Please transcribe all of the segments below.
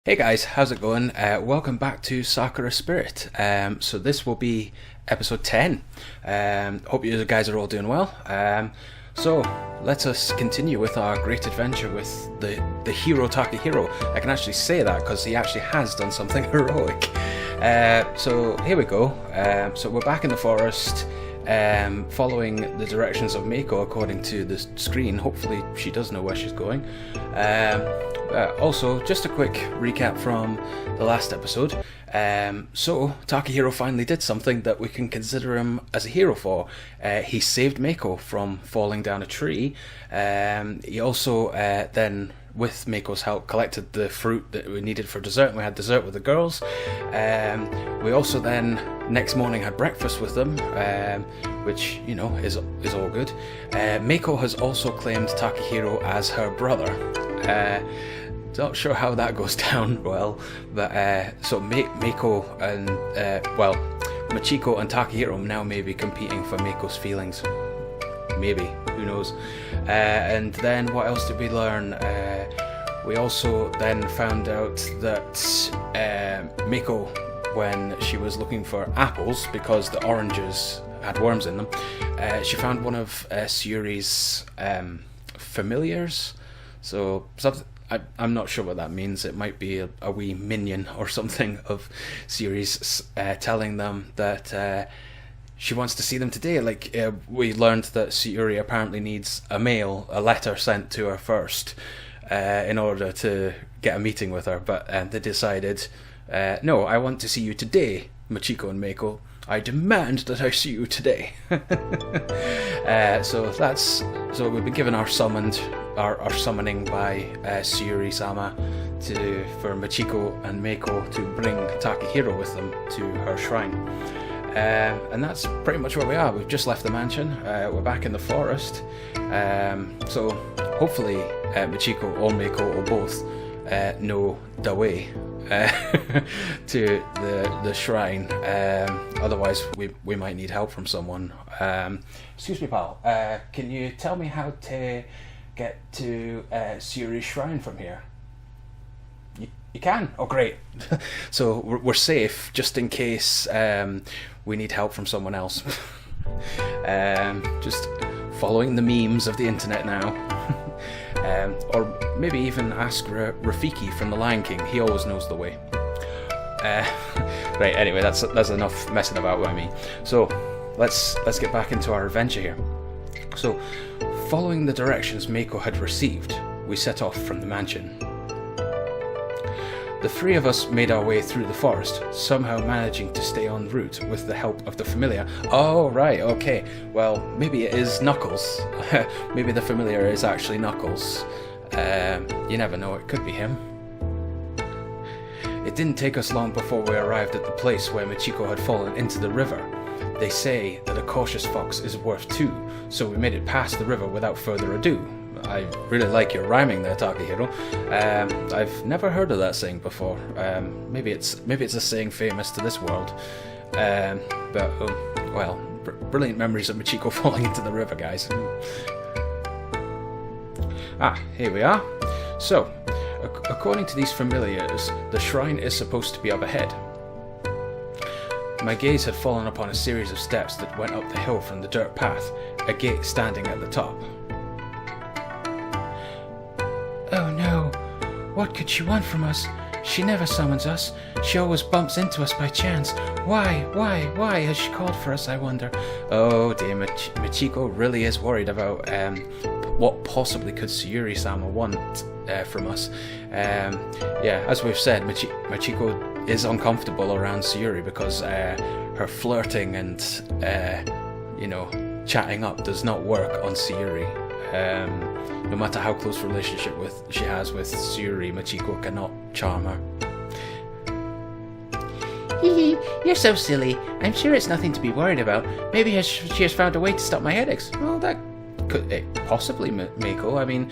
Hey guys, how's it going? Welcome back to Sakura Spirit. So this will be episode 10. Hope you guys are all doing well. So let us continue with our great adventure with the hero Takahiro. I can actually say that because he actually has done something heroic. So here we go. So we're back in the forest, following the directions of Maeko according to the screen. Hopefully she does know where she's going. Also, just a quick recap from the last episode. So, Takahiro finally did something that we can consider him as a hero for. He saved Maeko from falling down a tree. He also then, with Maiko's help, collected the fruit that we needed for dessert, and we had dessert with the girls. We also then, next morning, had breakfast with them, which, you know, is all good. Maeko has also claimed Takahiro as her brother. Not sure how that goes down well, but so Maeko and Machiko and Takahiro now may be competing for Maiko's feelings. Maybe, who knows? And then what else did we learn? We also then found out that Maeko, when she was looking for apples because the oranges had worms in them, she found one of Tsyuri's familiars. So something. I'm not sure what that means. It might be a wee minion or something of Tsyuri's telling them that she wants to see them today. Like, we learned that Tsyuri apparently needs a letter sent to her first in order to get a meeting with her. But they decided, no, I want to see you today, Machiko and Maeko. I demand that I see you today. So we've been given our summoning by Tsyuri-sama for Machiko and Maeko to bring Takahiro with them to her shrine. And that's pretty much where we are. We've just left the mansion. We're back in the forest. So hopefully Machiko or Maeko or both know the way to the shrine. Otherwise we might need help from someone. Excuse me, pal. Can you tell me how to get to Tsyuri's shrine from here? You can? Oh, great. So we're safe just in case we need help from someone else. Just following the memes of the internet now. Or maybe even ask Rafiki from The Lion King. He always knows the way. Right, anyway, that's enough messing about with me. So let's get back into our adventure here. So, following the directions Maeko had received, we set off from the mansion. The three of us made our way through the forest, somehow managing to stay en route with the help of the familiar. Oh, right, okay. Well, maybe it is Knuckles. Maybe the familiar is actually Knuckles. You never know, it could be him. It didn't take us long before we arrived at the place where Machiko had fallen into the river. They say that a cautious fox is worth two, so we made it past the river without further ado. I really like your rhyming there, Takahiro. I've never heard of that saying before. Maybe it's a saying famous to this world. Brilliant memories of Machiko falling into the river, guys. Here we are. So, according to these familiars, the shrine is supposed to be up ahead. My gaze had fallen upon a series of steps that went up the hill from the dirt path, a gate standing at the top. Oh no, what could she want from us? She never summons us. She always bumps into us by chance. Why has she called for us, I wonder? Oh dear, Machiko really is worried about what possibly could Tsyuri-sama want from us. As we've said, Machiko is uncomfortable around Tsyuri because her flirting and chatting up does not work on Tsyuri. No matter how close relationship she has with Tsyuri, Machiko cannot charm her. Hee, you're so silly. I'm sure it's nothing to be worried about. Maybe she has found a way to stop my headaches. Well, that could possibly, Maeko. I mean,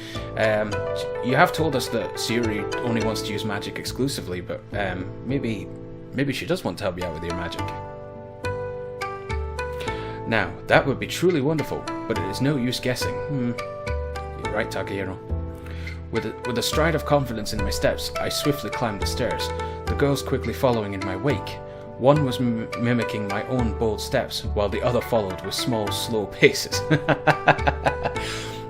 you have told us that Tsyuri only wants to use magic exclusively, but maybe she does want to help you out with your magic. Now, that would be truly wonderful, but it is no use guessing. You're right, Takahiro. With a stride of confidence in my steps, I swiftly climbed the stairs, the girls quickly following in my wake. One was mimicking my own bold steps, while the other followed with small, slow paces.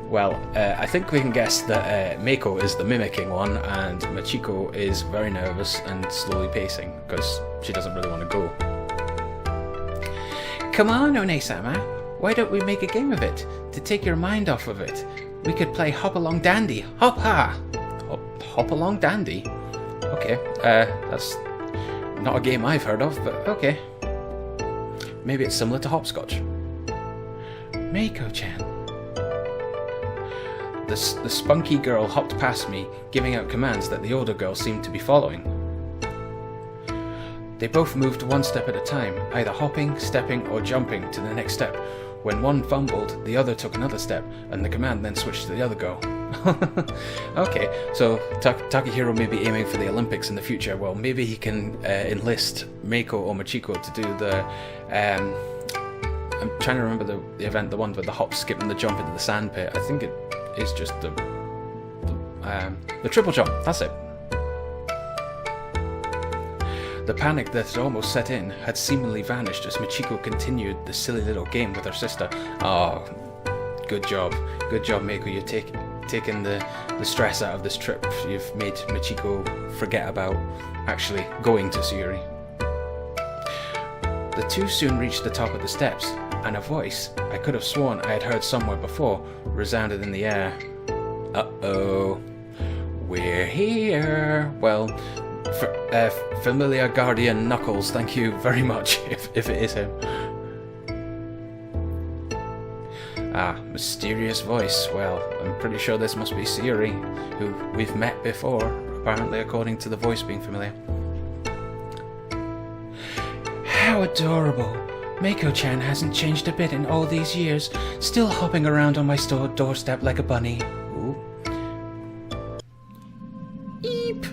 Well, I think we can guess that Maeko is the mimicking one, and Machiko is very nervous and slowly pacing, because she doesn't really want to go. Come on, One-sama. Why don't we make a game of it, to take your mind off of it? We could play Hop Along Dandy. Hop ha! Hop Along Dandy? Okay, that's not a game I've heard of, but okay. Maybe it's similar to hopscotch. Maeko-chan. The spunky girl hopped past me, giving out commands that the older girl seemed to be following. They both moved one step at a time, either hopping, stepping, or jumping to the next step. When one fumbled, the other took another step, and the command then switched to the other girl. Okay, so Takahiro may be aiming for the Olympics in the future. Well, maybe he can enlist Maeko or Machiko to do the... I'm trying to remember the event, the one with the hop, skip, and the jump into the sand pit. I think it is just the triple jump. That's it. The panic that had almost set in had seemingly vanished as Machiko continued the silly little game with her sister. Oh, good job. Good job, Maeko. You're taking the stress out of this trip. You've made Machiko forget about actually going to Tsyuri. The two soon reached the top of the steps, and a voice I could have sworn I had heard somewhere before resounded in the air. Uh-oh. We're here. Well... familiar guardian Knuckles, thank you very much, if it is him. Ah, mysterious voice. Well, I'm pretty sure this must be Tsyuri, who we've met before, apparently according to the voice being familiar. How adorable! Maeko-chan hasn't changed a bit in all these years, still hopping around on my store doorstep like a bunny. Ooh. Eep!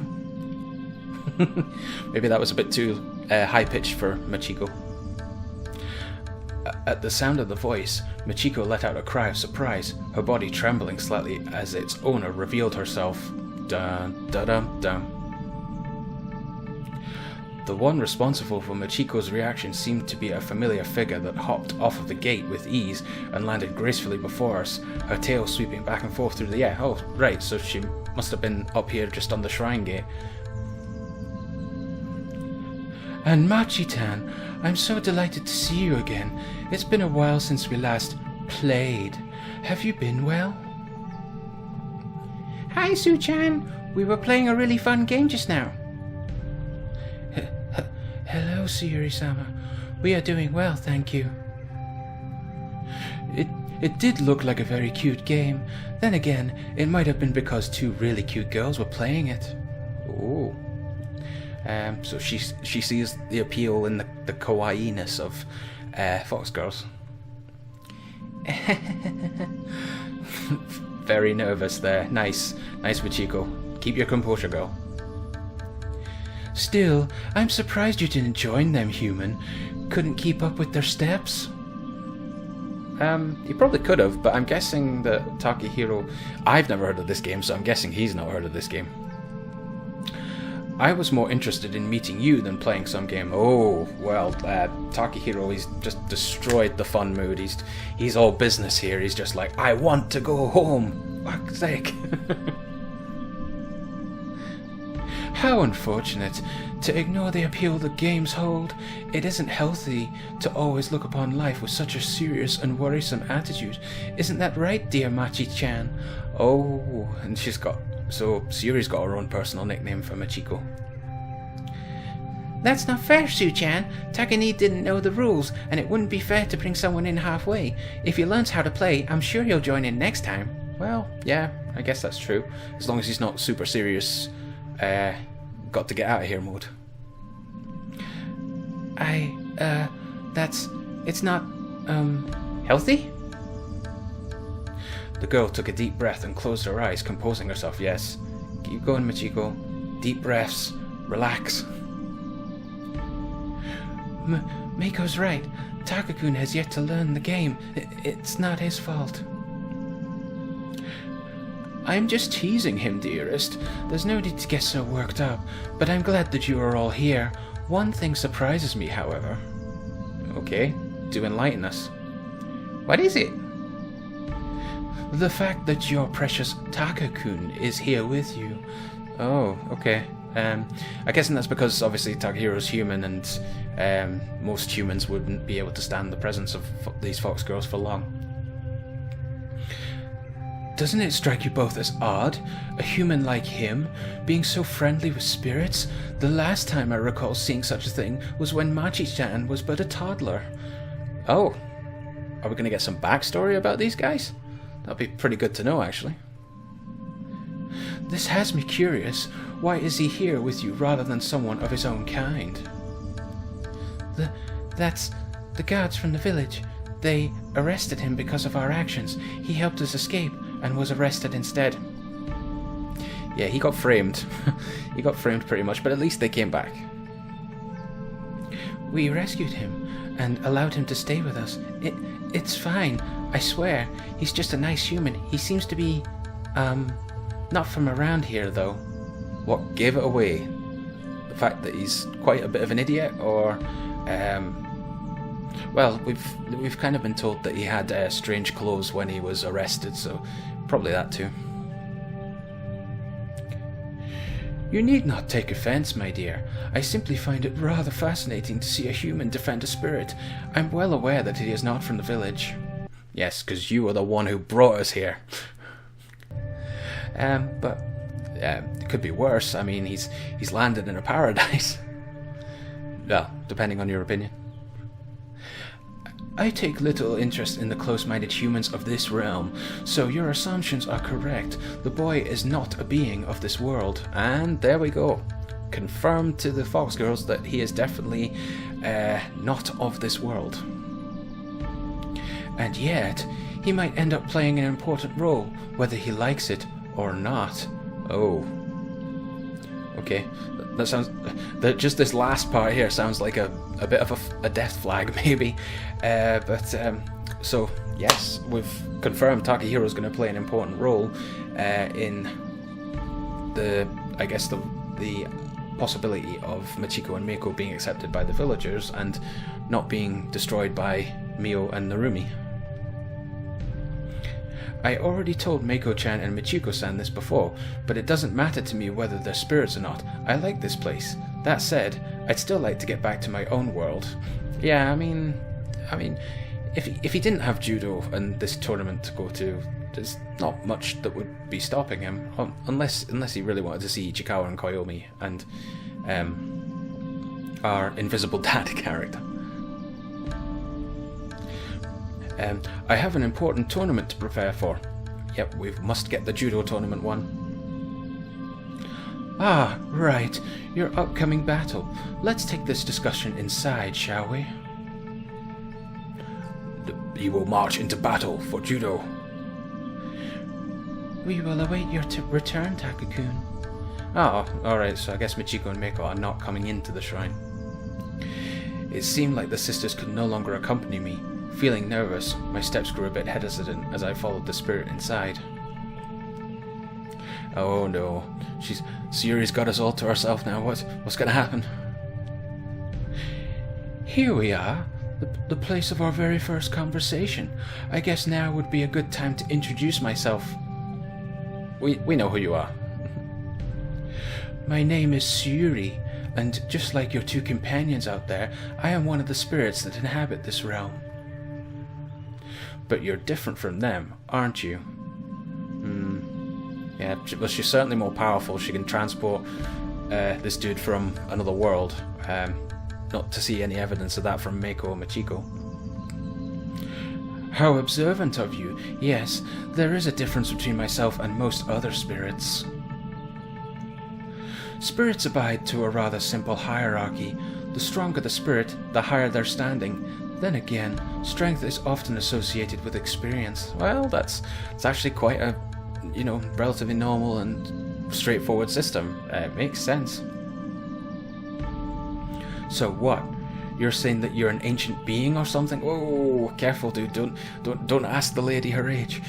Maybe that was a bit too high-pitched for Machiko. At the sound of the voice, Machiko let out a cry of surprise, her body trembling slightly as its owner revealed herself. Dun, dun, dun, dun. The one responsible for Machiko's reaction seemed to be a familiar figure that hopped off of the gate with ease and landed gracefully before us, her tail sweeping back and forth through the air. Oh, right, so she must have been up here just on the shrine gate. And Machi-tan, I'm so delighted to see you again. It's been a while since we last played. Have you been well? Hi, Su-chan. We were playing a really fun game just now. Hello, Tsyuri-sama. We are doing well, thank you. It did look like a very cute game. Then again, it might have been because two really cute girls were playing it. Ooh. So she sees the appeal in the kawaii-ness of Fox Girls. Very nervous there. Nice, Machiko. Keep your composure, girl. Still, I'm surprised you didn't join them, human. Couldn't keep up with their steps? You probably could have, but I'm guessing that Takahiro... I've never heard of this game, so I'm guessing he's not heard of this game. I was more interested in meeting you than playing some game. Oh, well, Takahiro, he's just destroyed the fun mood. He's all business here. He's just like, I want to go home. Fuck's sake. How unfortunate. To ignore the appeal the games hold, it isn't healthy to always look upon life with such a serious and worrisome attitude. Isn't that right, dear Machi-chan? Oh, and so Tsyuri's got her own personal nickname for Machiko. That's not fair, Su-chan. Takani didn't know the rules, and it wouldn't be fair to bring someone in halfway. If he learns how to play, I'm sure he'll join in next time. Well, yeah, I guess that's true. As long as he's not super serious, got to get out of here mode. It's not, healthy? The girl took a deep breath and closed her eyes, composing herself. Yes. Keep going, Machiko. Deep breaths. Relax. Maiko's right. Takakun has yet to learn the game. It's not his fault. I'm just teasing him, dearest. There's no need to get so worked up, but I'm glad that you are all here. One thing surprises me, however. Okay, do enlighten us. What is it? The fact that your precious Takakun is here with you. Oh, okay. I guess that's because obviously Takahiro's human, and most humans wouldn't be able to stand the presence of these fox girls for long. Doesn't it strike you both as odd, a human like him, being so friendly with spirits? The last time I recall seeing such a thing was when Machi-chan was but a toddler. Oh, are we going to get some backstory about these guys? That'd be pretty good to know, actually. This has me curious. Why is he here with you rather than someone of his own kind? That's the guards from the village. They arrested him because of our actions. He helped us escape and was arrested instead. Yeah, he got framed. He got framed pretty much, but at least they came back. We rescued him and allowed him to stay with us. It's fine, I swear. He's just a nice human. He seems to be, not from around here, though. What gave it away? The fact that he's quite a bit of an idiot, or, well, we've kind of been told that he had strange clothes when he was arrested, so probably that too. You need not take offense, my dear. I simply find it rather fascinating to see a human defend a spirit. I'm well aware that he is not from the village. Yes, because you are the one who brought us here. But it could be worse. I mean, he's landed in a paradise. Well, depending on your opinion. I take little interest in the close-minded humans of this realm, so your assumptions are correct. The boy is not a being of this world. And there we go. Confirmed to the Fox Girls that he is definitely not of this world. And yet, he might end up playing an important role, whether he likes it or not. Oh. Okay. That sounds... just this last part here sounds like a bit of a death flag, maybe. So, yes, we've confirmed Takahiro's going to play an important role in the possibility of Machiko and Maeko being accepted by the villagers and not being destroyed by Mio and Narumi. I already told Maeko-chan and Machiko-san this before, but it doesn't matter to me whether they're spirits or not. I like this place. That said, I'd still like to get back to my own world. Yeah, I mean, if he didn't have judo and this tournament to go to, there's not much that would be stopping him, unless he really wanted to see Ichikawa and Koyomi and our invisible dad character. I have an important tournament to prepare for. Yep, we must get the judo tournament won. Ah, right. Your upcoming battle. Let's take this discussion inside, shall we? You will march into battle for judo. We will await your return, Takakun. Oh, alright, so I guess Machiko and Maeko are not coming into the shrine. It seemed like the sisters could no longer accompany me. Feeling nervous, my steps grew a bit hesitant as I followed the spirit inside. Oh no, Tsyuri's got us all to herself now. What's gonna happen? Here we are, the place of our very first conversation. I guess now would be a good time to introduce myself. We know who you are. My name is Tsyuri, and just like your two companions out there, I am one of the spirits that inhabit this realm. But you're different from them, aren't you? Yeah, well, she's certainly more powerful. She can transport this dude from another world. Not to see any evidence of that from Maeko or Machiko. How observant of you. Yes, there is a difference between myself and most other spirits. Spirits abide to a rather simple hierarchy. The stronger the spirit, the higher their standing. Then again, strength is often associated with experience. Well, that's actually quite a, relatively normal and straightforward system. It makes sense. So what? You're saying that you're an ancient being or something? Oh, careful, dude! Don't ask the lady her age.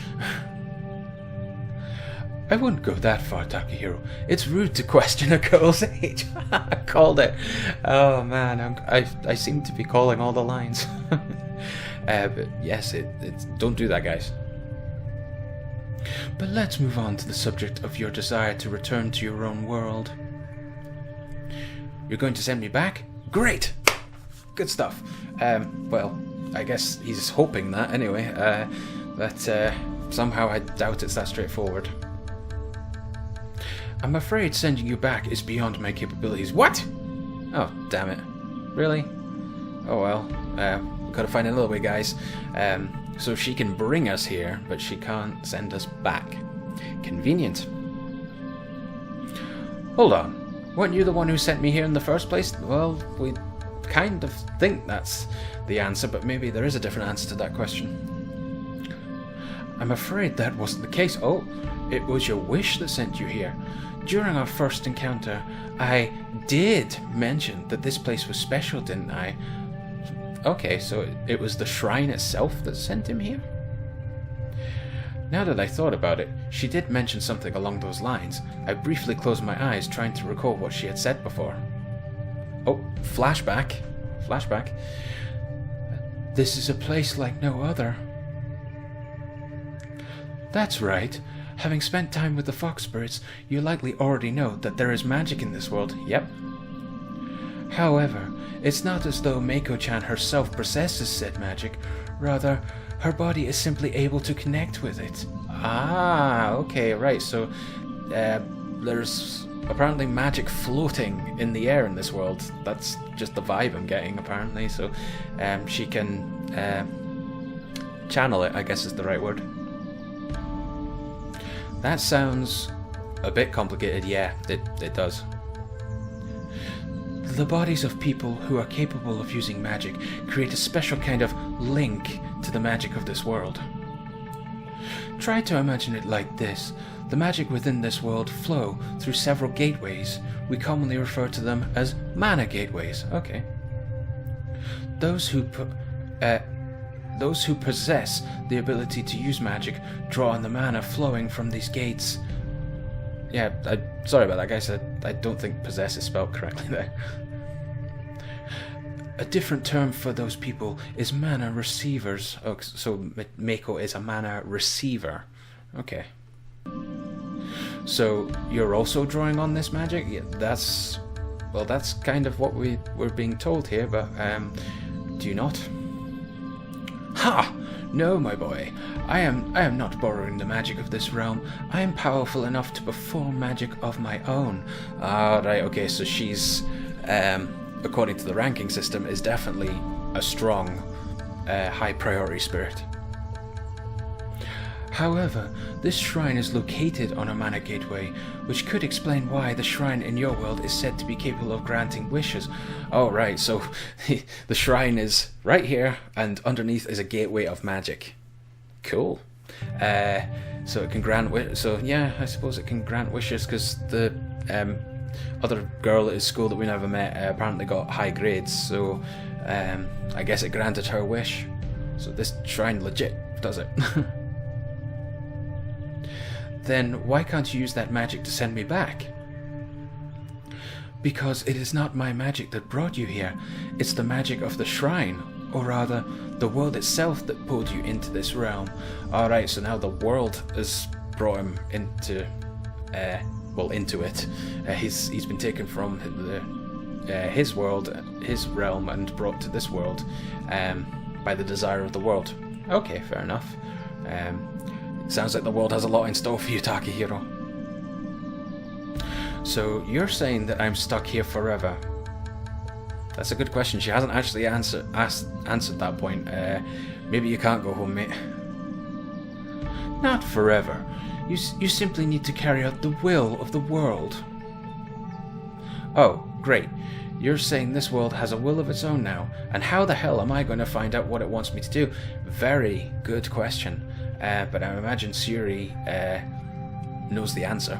I wouldn't go that far, Takahiro. It's rude to question a girl's age. I called it. Oh man, I seem to be calling all the lines. But yes, it's don't do that, guys. But let's move on to the subject of your desire to return to your own world. You're going to send me back? Great! Good stuff. Well, I guess he's hoping that anyway. But somehow I doubt it's that straightforward. I'm afraid sending you back is beyond my capabilities. What? Oh, damn it. Really? Oh well. Gotta find another way, guys. So she can bring us here, but she can't send us back. Convenient. Hold on. Weren't you the one who sent me here in the first place? Well, we kind of think that's the answer, but maybe there is a different answer to that question. I'm afraid that wasn't the case. Oh, it was your wish that sent you here. During our first encounter, I did mention that this place was special, didn't I? Okay, so it was the shrine itself that sent him here? Now that I thought about it, she did mention something along those lines. I briefly closed my eyes, trying to recall what she had said before. Oh, flashback. Flashback. This is a place like no other. That's right. Having spent time with the fox spirits, you likely already know that there is magic in this world. Yep. However, it's not as though Maeko-chan herself possesses said magic. Rather, her body is simply able to connect with it. Ah, okay, right. So, there's apparently magic floating in the air in this world. That's just the vibe I'm getting, apparently. So, she can channel it, I guess is the right word. That sounds a bit complicated. Yeah, it does. The bodies of people who are capable of using magic create a special kind of link to the magic of this world. Try to imagine it like this. The magic within this world flow through several gateways. We commonly refer to them as mana gateways. Okay. Those who possess the ability to use magic draw on the mana flowing from these gates. Yeah, sorry about that, guys. I don't think possess is spelled correctly there. A different term for those people is mana receivers. Oh, so Maeko is a mana receiver. Okay. So you're also drawing on this magic? Yeah, that's kind of what we're being told here, but do you not? Ha! No, my boy. I am not borrowing the magic of this realm. I am powerful enough to perform magic of my own. Ah, right, okay, so she's, according to the ranking system, is definitely a strong, high priority spirit. However, this shrine is located on a mana gateway, which could explain why the shrine in your world is said to be capable of granting wishes. Oh, right, so the shrine is right here, and underneath is a gateway of magic. Cool. So it can grant so yeah, I suppose it can grant wishes, because the other girl at his school that we never met apparently got high grades, so I guess it granted her wish. So this shrine legit does it. Then why can't you use that magic to send me back? Because it is not my magic that brought you here. It's the magic of the shrine, or rather, the world itself that pulled you into this realm. Alright, so now the world has brought him into, into it. He's been taken from his world, his realm, and brought to this world by the desire of the world. Okay, fair enough. Sounds like the world has a lot in store for you, Takahiro. So, you're saying that I'm stuck here forever? That's a good question. She hasn't actually answered that point. Maybe you can't go home, mate. Not forever. You simply need to carry out the will of the world. Oh, great. You're saying this world has a will of its own now, and how the hell am I going to find out what it wants me to do? Very good question. But I imagine Tsyuri knows the answer.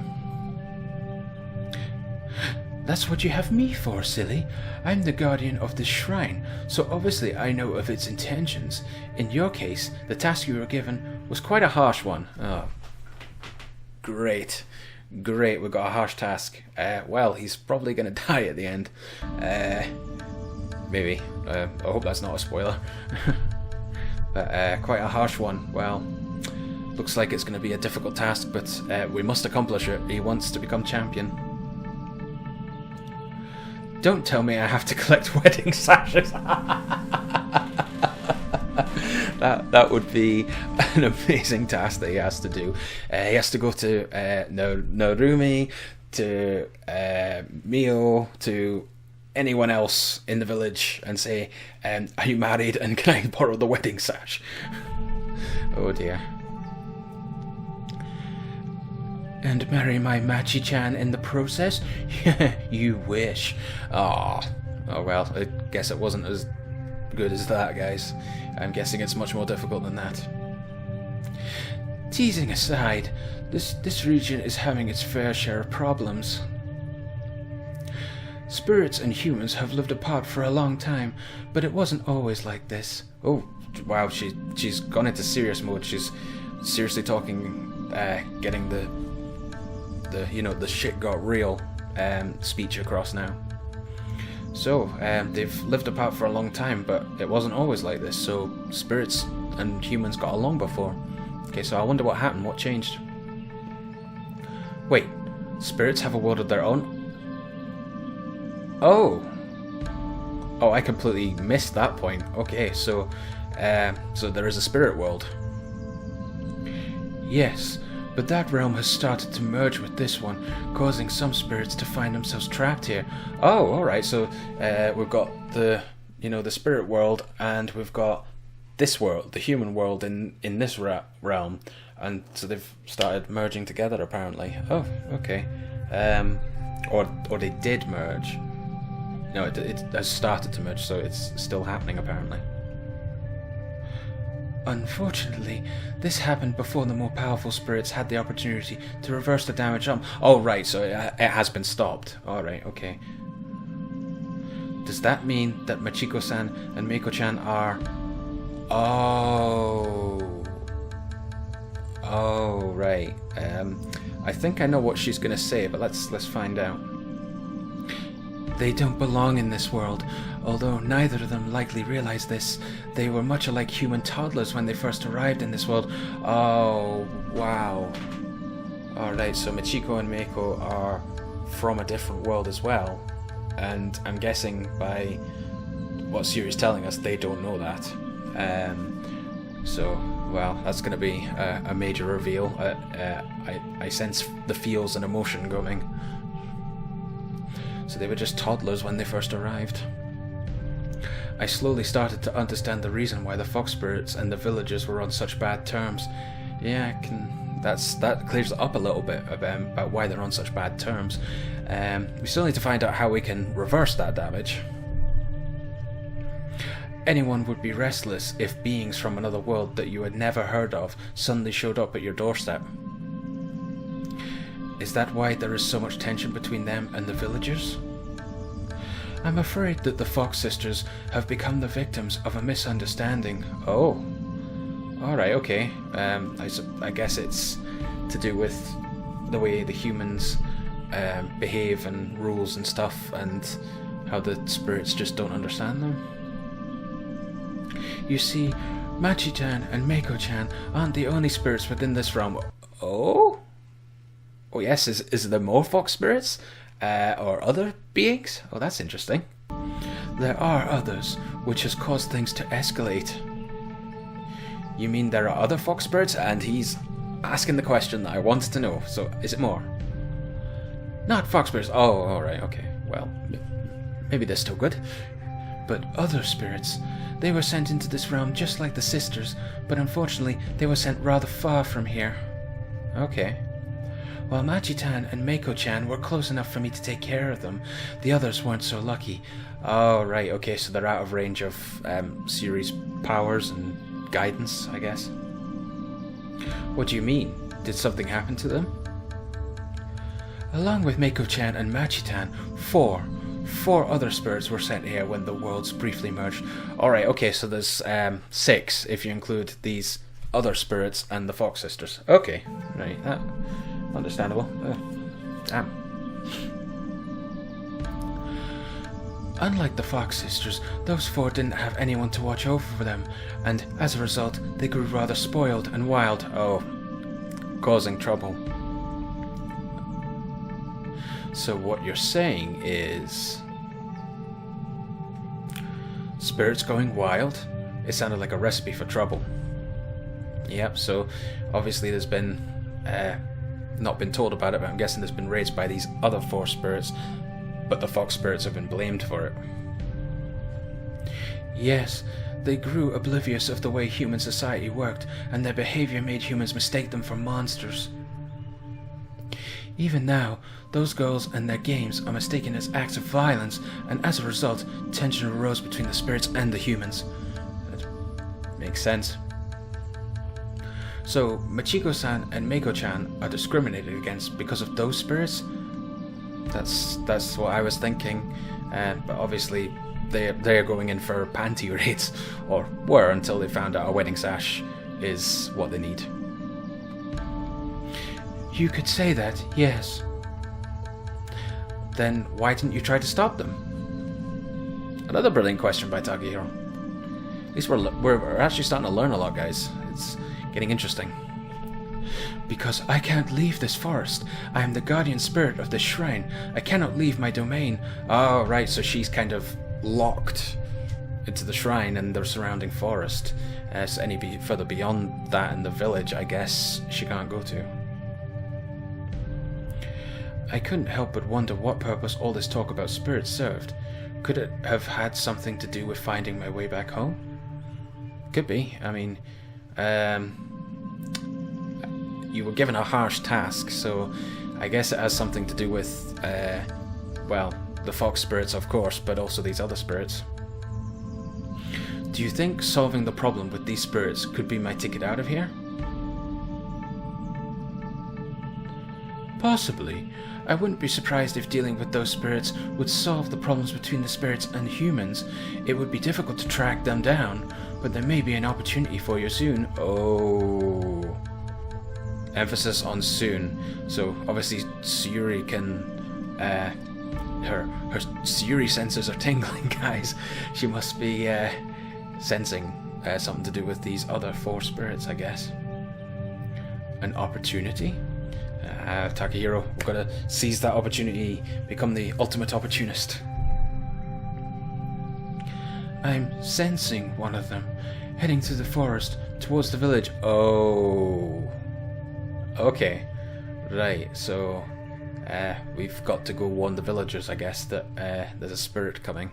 That's what you have me for, silly. I'm the guardian of this shrine, so obviously I know of its intentions. In your case, the task you were given was quite a harsh one. Oh, Great. Great, we've got a harsh task. Well, he's probably going to die at the end. Maybe. I hope that's not a spoiler. But quite a harsh one. Well, looks like it's going to be a difficult task, but we must accomplish it. He wants to become champion. Don't tell me I have to collect wedding sashes. That would be an amazing task that he has to do. He has to go to Narumi, to Mio, to anyone else in the village and say, are you married and can I borrow the wedding sash? Oh dear. And marry my Machi-chan in the process? You wish. Oh well, I guess it wasn't as good as that, guys. I'm guessing it's much more difficult than that. Teasing aside, this region is having its fair share of problems. Spirits and humans have lived apart for a long time, but it wasn't always like this. Oh, wow, she's gone into serious mode. She's seriously talking, getting the shit got real speech across now. So, they've lived apart for a long time, but it wasn't always like this, so spirits and humans got along before. Okay, so I wonder what happened, what changed. Wait, spirits have a world of their own? Oh, I completely missed that point. Okay, so there is a spirit world. Yes, but that realm has started to merge with this one, causing some spirits to find themselves trapped here. Oh, alright, so we've got the spirit world, and we've got this world, the human world in this realm, and so they've started merging together apparently. Oh, okay. Or they did merge. No, it has started to merge, so it's still happening apparently. Unfortunately, this happened before the more powerful spirits had the opportunity to reverse the damage on. Oh, right, so it has been stopped. Alright, okay. Does that mean that Machiko-san and Maeko-chan are... Oh, right. I think I know what she's going to say, but let's find out. They don't belong in this world. Although neither of them likely realized this, they were much alike human toddlers when they first arrived in this world. Oh, wow. Alright, so Machiko and Maeko are from a different world as well. And I'm guessing by what Tsyuri's telling us, they don't know that. So, well, that's going to be a major reveal. I sense the feels and emotion going. So they were just toddlers when they first arrived. I slowly started to understand the reason why the fox spirits and the villagers were on such bad terms. Yeah, that clears it up a little bit about why they're on such bad terms. We still need to find out how we can reverse that damage. Anyone would be restless if beings from another world that you had never heard of suddenly showed up at your doorstep. Is that why there is so much tension between them and the villagers? I'm afraid that the Fox sisters have become the victims of a misunderstanding. Oh. Alright, okay. I guess it's to do with the way the humans behave and rules and stuff, and how the spirits just don't understand them. You see, Machi-chan and Maeko-chan aren't the only spirits within this realm. Oh? Oh yes, is there more fox spirits? Or other beings? Oh, that's interesting. There are others, which has caused things to escalate. You mean there are other fox spirits? And he's asking the question that I wanted to know. So, is it more? Not fox spirits. Oh, alright, okay. Well, maybe they're still good. But other spirits, they were sent into this realm just like the sisters, but unfortunately, they were sent rather far from here. Okay. While Machi-chan and Maeko-chan were close enough for me to take care of them, the others weren't so lucky. Oh, right, okay, so they're out of range of Tsyuri's powers and guidance, I guess. What do you mean? Did something happen to them? Along with Maeko-chan and Machi-chan, four other spirits were sent here when the worlds briefly merged. Alright, okay, so there's 6 if you include these other spirits and the Fox sisters. Okay, right, understandable. Damn. Unlike the Fox sisters, those four didn't have anyone to watch over them, and as a result, they grew rather spoiled and wild. Oh, causing trouble. So what you're saying is... spirits going wild? It sounded like a recipe for trouble. Yep, so obviously there's been... not been told about it, but I'm guessing there's been raised by these other four spirits, but the Fox spirits have been blamed for it. Yes, they grew oblivious of the way human society worked, and their behavior made humans mistake them for monsters. Even now, those girls and their games are mistaken as acts of violence, and as a result, tension arose between the spirits and the humans. That makes sense. So, Machiko-san and Maeko-chan are discriminated against because of those spirits? That's what I was thinking, but obviously they're going in for panty raids, or were until they found out a wedding sash is what they need. You could say that, yes. Then why didn't you try to stop them? Another brilliant question by Takahiro. At least we're actually starting to learn a lot, guys. It's getting interesting. Because I can't leave this forest. I am the guardian spirit of this shrine. I cannot leave my domain. Oh, right, so she's kind of locked into the shrine and the surrounding forest. So any further beyond that in the village, I guess she can't go to. I couldn't help but wonder what purpose all this talk about spirits served. Could it have had something to do with finding my way back home? Could be. I mean, you were given a harsh task, so I guess it has something to do with, well, the Fox spirits, of course, but also these other spirits. Do you think solving the problem with these spirits could be my ticket out of here? Possibly. I wouldn't be surprised if dealing with those spirits would solve the problems between the spirits and humans. It would be difficult to track them down, but there may be an opportunity for you soon. Oh. Emphasis on soon. So obviously Tsyuri can... her Tsyuri senses are tingling, guys. She must be sensing something to do with these other four spirits, I guess. An opportunity? Takahiro, we've got to seize that opportunity, become the ultimate opportunist. I'm sensing one of them, heading through the forest towards the village. Oh. Okay. Right, so we've got to go warn the villagers, I guess, that there's a spirit coming.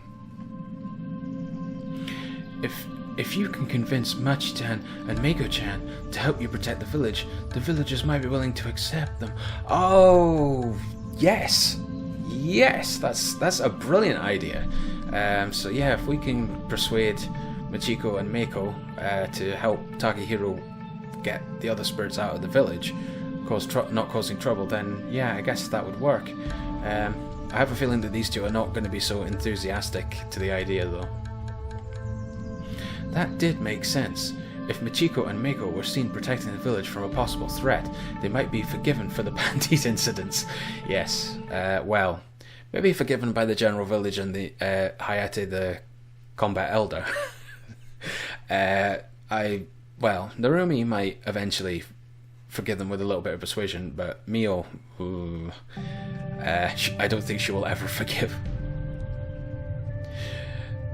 If you can convince Machi-chan and Maeko-chan to help you protect the villagers might be willing to accept them. Oh, yes. Yes, that's a brilliant idea. So yeah, if we can persuade Machiko and Maeko to help Takahiro get the other spirits out of the village, not causing trouble, then yeah, I guess that would work. I have a feeling that these two are not going to be so enthusiastic to the idea, though. That did make sense. If Machiko and Maeko were seen protecting the village from a possible threat, they might be forgiven for the panties incidents. Yes, well, maybe forgiven by the general village and the Hayate, the combat elder. Narumi might eventually forgive them with a little bit of persuasion, but Mio, I don't think she will ever forgive.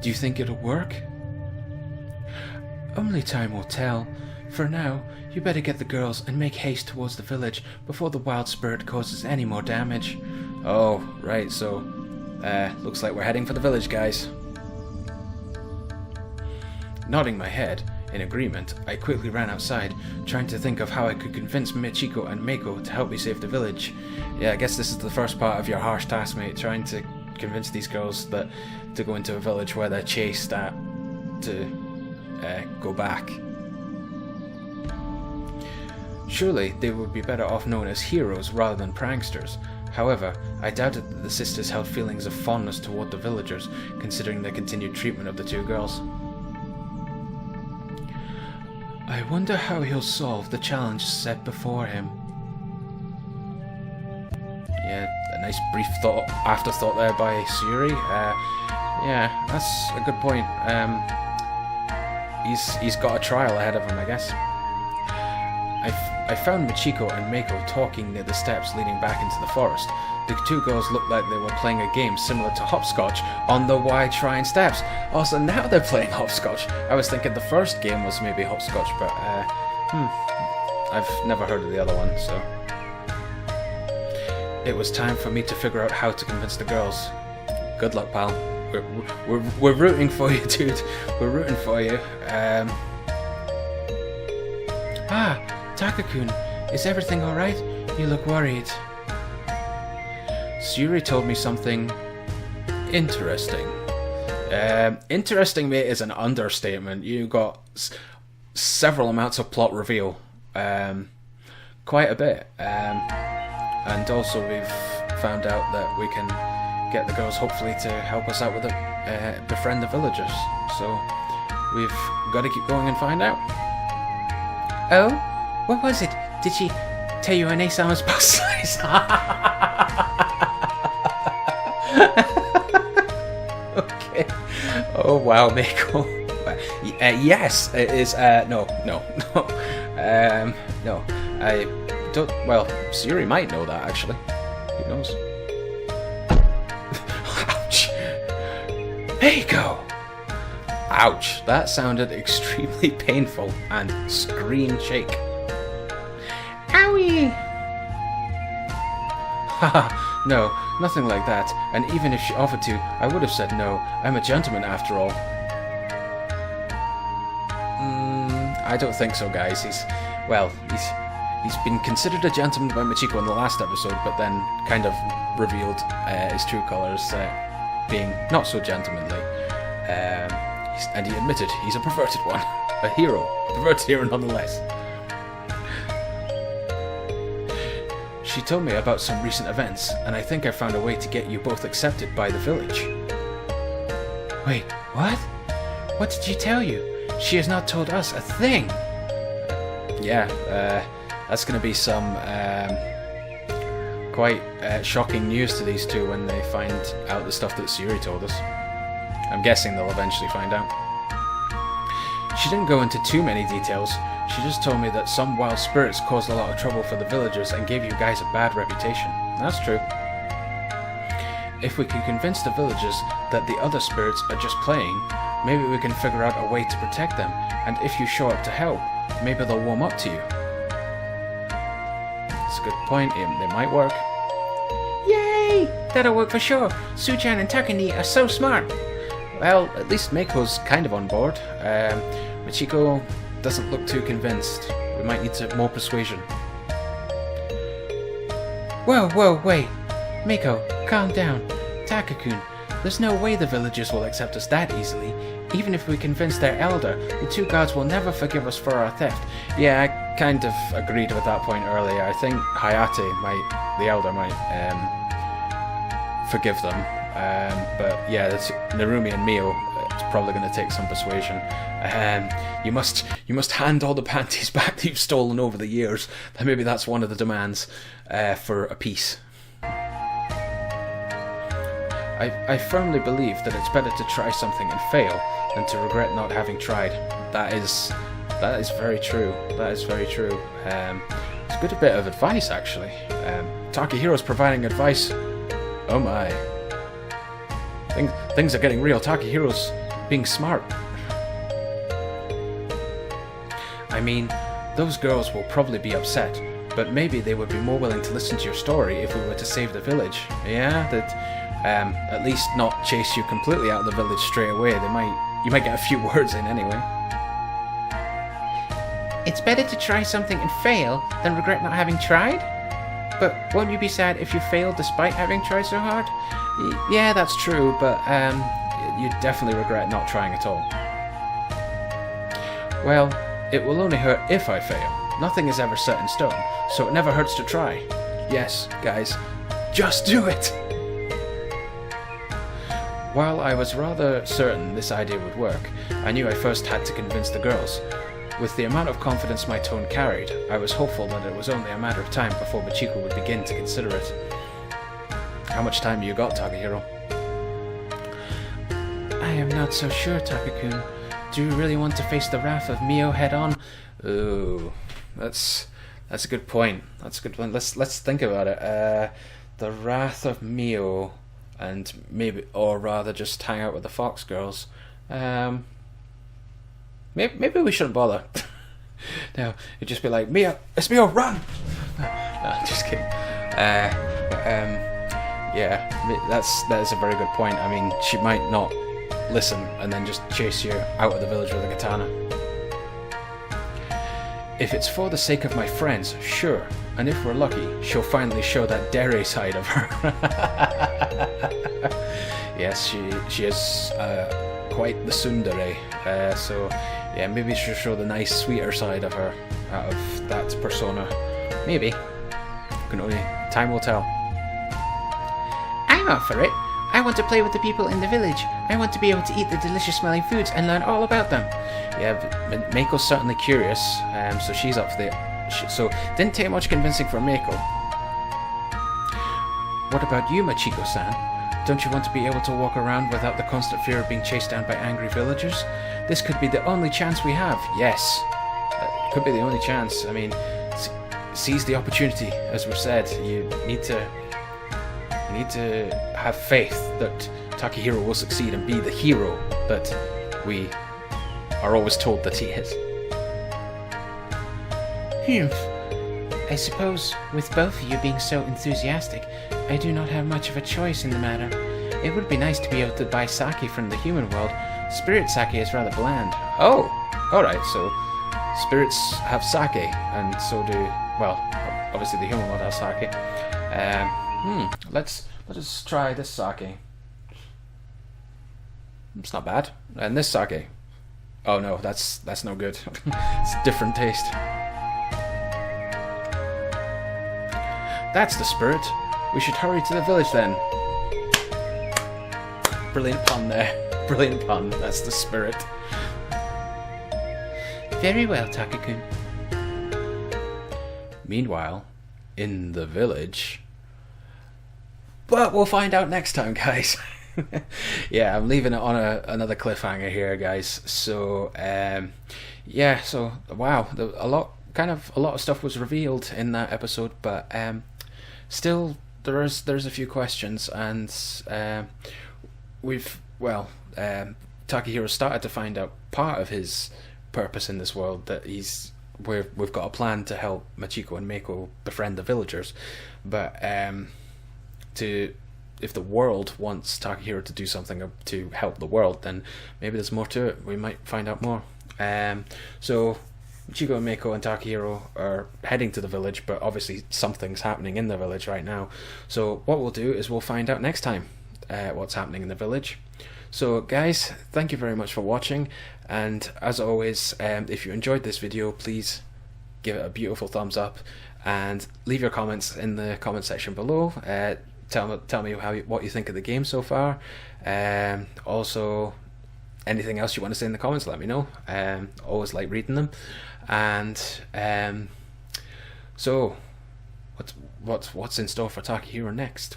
Do you think it'll work? Only time will tell. For now, you better get the girls and make haste towards the village before the wild spirit causes any more damage. Oh, right, so looks like we're heading for the village, guys. Nodding my head in agreement, I quickly ran outside, trying to think of how I could convince Machiko and Maeko to help me save the village. Yeah, I guess this is the first part of your harsh task, mate, trying to convince these girls that to go into a village where they're chased at to go back. Surely they would be better off known as heroes rather than pranksters. However, I doubted that the sisters held feelings of fondness toward the villagers, considering their continued treatment of the two girls. I wonder how he'll solve the challenge set before him. Yeah, a nice brief afterthought there by Tsyuri. Yeah, that's a good point. He's got a trial ahead of him, I guess. I found Machiko and Maeko talking near the steps leading back into the forest. The two girls looked like they were playing a game similar to hopscotch on the wide shrine steps. Also, now they're playing hopscotch. I was thinking the first game was maybe hopscotch, but I've never heard of the other one, so... It was time for me to figure out how to convince the girls. Good luck, pal. We're rooting for you, dude. We're rooting for you. Takakun, is everything alright? You look worried. Tsyuri told me something interesting. Interesting, mate, is an understatement. You got several amounts of plot reveal. Quite a bit. And also we've found out that we can get the girls hopefully to help us out with it, befriend the villagers. So we've got to keep going and find out. Oh? What was it? Did she tell you her niece arm's bust size? Okay. Oh wow, Maeko. Yes, it is. No. I don't. Well, Tsyuri might know that actually. Who knows? Ouch. Maeko. Ouch. That sounded extremely painful and screen shake. Owie! Haha, no, nothing like that. And even if she offered to, I would have said no. I'm a gentleman after all. I don't think so, guys. He's been considered a gentleman by Machiko in the last episode, but then kind of revealed his true colours, being not so gentlemanly. And he admitted he's a perverted one. A hero. A perverted hero nonetheless. She told me about some recent events, and I think I found a way to get you both accepted by the village. Wait, what? What did she tell you? She has not told us a thing. Yeah, that's going to be some quite shocking news to these two when they find out the stuff that Tsyuri told us. I'm guessing they'll eventually find out. She didn't go into too many details. She just told me that some wild spirits caused a lot of trouble for the villagers and gave you guys a bad reputation. That's true. If we can convince the villagers that the other spirits are just playing, maybe we can figure out a way to protect them, and if you show up to help, maybe they'll warm up to you. That's a good point. It might work. Yay! That'll work for sure. Suchan and Takani are so smart. Well, at least Maiko's kind of on board. Machiko doesn't look too convinced. We might need more persuasion. Whoa, wait. Maeko, calm down. Takakun, there's no way the villagers will accept us that easily. Even if we convince their elder, the two gods will never forgive us for our theft. Yeah, I kind of agreed with that point earlier. I think the elder might forgive them. But yeah, Narumi and Mio, it's probably going to take some persuasion. You must hand all the panties back that you've stolen over the years. Maybe that's one of the demands for a peace. I firmly believe that it's better to try something and fail than to regret not having tried. That is very true. That is very true. It's a good bit of advice, actually. Takahiro's providing advice. Oh my. Things are getting real. Takahiro's being smart. I mean, those girls will probably be upset, but maybe they would be more willing to listen to your story if we were to save the village. Yeah, that at least not chase you completely out of the village straight away. You might get a few words in anyway. It's better to try something and fail than regret not having tried? But won't you be sad if you fail despite having tried so hard? Yeah, that's true, but you'd definitely regret not trying at all. Well, it will only hurt if I fail. Nothing is ever set in stone, so it never hurts to try. Yes, guys, just do it! While I was rather certain this idea would work, I knew I first had to convince the girls. With the amount of confidence my tone carried, I was hopeful that it was only a matter of time before Machiko would begin to consider it. How much time you got, Takahiro? I am not so sure, Takakun. Do you really want to face the wrath of Mio head on? Ooh, that's a good point. That's a good point. Let's think about it. The wrath of Mio, and maybe, or rather, just hang out with the Fox girls. Maybe we shouldn't bother. No, it'd just be like, Mio, it's Mio, run! No, just kidding. Yeah, that is a very good point. I mean, she might not listen and then just chase you out of the village with a katana. If it's for the sake of my friends, sure. And if we're lucky, she'll finally show that dere side of her. Yes, she is quite the tsundere. So yeah, maybe she'll show the nice, sweeter side of her out of that persona. Maybe. Time will tell. I'm up for it. I want to play with the people in the village. I want to be able to eat the delicious smelling foods and learn all about them. Yeah, but Maiko's certainly curious, so she's up for the... So, didn't take much convincing from Maeko. What about you, Machiko-san? Don't you want to be able to walk around without the constant fear of being chased down by angry villagers? This could be the only chance we have. Yes, it could be the only chance. I mean, seize the opportunity, as we've said. You need to have faith that Takahiro will succeed and be the hero that we are always told that he is. I suppose, with both of you being so enthusiastic, I do not have much of a choice in the matter. It would be nice to be able to buy sake from the human world. Spirit sake is rather bland. Oh, alright, so spirits have sake, and so do, well, obviously the human world has sake. Let's try this sake. It's not bad. And this sake. Oh no, that's no good. It's a different taste. That's the spirit. We should hurry to the village then. Brilliant pun there. Brilliant pun. That's the spirit. Very well, Takakun. Meanwhile, in the village... But we'll find out next time, guys. Yeah, I'm leaving it on another cliffhanger here, guys. So, yeah, so, wow, a lot of stuff was revealed in that episode, but still, there's a few questions, and Takahiro started to find out part of his purpose in this world, that we've got a plan to help Machiko and Maeko befriend the villagers, but if the world wants Takahiro to do something to help the world, then maybe there's more to it. We might find out more. So Machiko and Maeko and Takahiro are heading to the village, but obviously something's happening in the village right now. So what we'll do is we'll find out next time what's happening in the village. So guys, thank you very much for watching, and as always, if you enjoyed this video, please give it a beautiful thumbs up and leave your comments in the comment section below. Tell me what you think of the game so far. Also, anything else you want to say in the comments, let me know. Always like reading them. And so, what's in store for Takahiro next?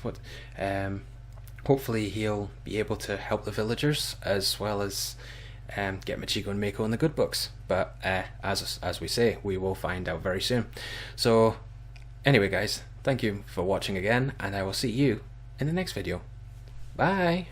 Hopefully he'll be able to help the villagers as well as get Machiko and Maeko in the good books. But as we say, we will find out very soon. So anyway, guys, thank you for watching again, and I will see you in the next video. Bye!